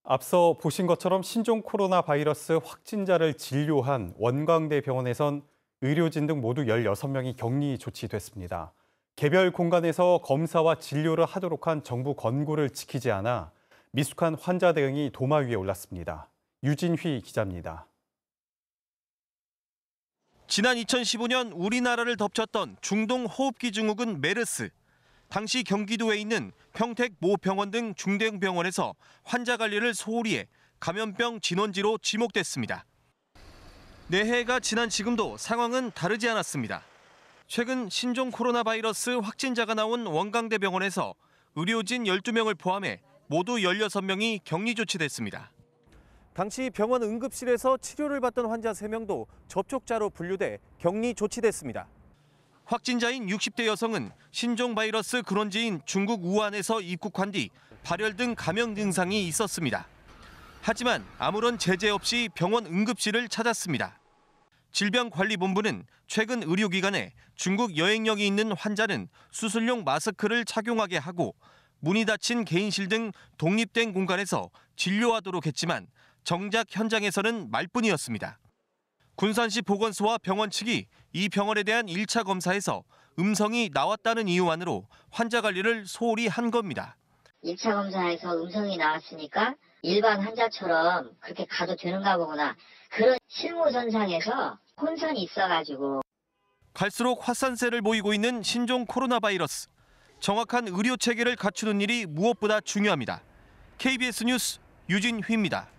앞서 보신 것처럼 신종 코로나 바이러스 확진자를 진료한 원광대 병원에선 의료진 등 모두 16명이 격리 조치됐습니다. 개별 공간에서 검사와 진료를 하도록 한 정부 권고를 지키지 않아 미숙한 환자 대응이 도마 위에 올랐습니다. 유진휘 기자입니다. 지난 2015년 우리나라를 덮쳤던 중동호흡기 증후군 메르스. 당시 경기도에 있는 평택 모 병원 등 중대형 병원에서 환자 관리를 소홀히 해 감염병 진원지로 지목됐습니다. 내해가 지난 지금도 상황은 다르지 않았습니다. 최근 신종 코로나 바이러스 확진자가 나온 원광대 병원에서 의료진 12명을 포함해 모두 16명이 격리 조치됐습니다. 당시 병원 응급실에서 치료를 받던 환자 3명도 접촉자로 분류돼 격리 조치됐습니다. 확진자인 60대 여성은 신종 바이러스 근원지인 중국 우한에서 입국한 뒤 발열 등 감염 증상이 있었습니다. 하지만 아무런 제재 없이 병원 응급실을 찾았습니다. 질병관리본부는 최근 의료기관에 중국 여행력이 있는 환자는 수술용 마스크를 착용하게 하고 문이 닫힌 개인실 등 독립된 공간에서 진료하도록 했지만 정작 현장에서는 말뿐이었습니다. 군산시 보건소와 병원 측이 이 병원에 대한 1차 검사에서 음성이 나왔다는 이유만으로 환자 관리를 소홀히 한 겁니다. 1차 검사에서 음성이 나왔으니까 일반 환자처럼 그렇게 가도 되는가 보구나. 그런 실무선상에서 혼선이 있어가지고. 갈수록 확산세를 보이고 있는 신종 코로나 바이러스. 정확한 의료 체계를 갖추는 일이 무엇보다 중요합니다. KBS 뉴스 유진휘입니다.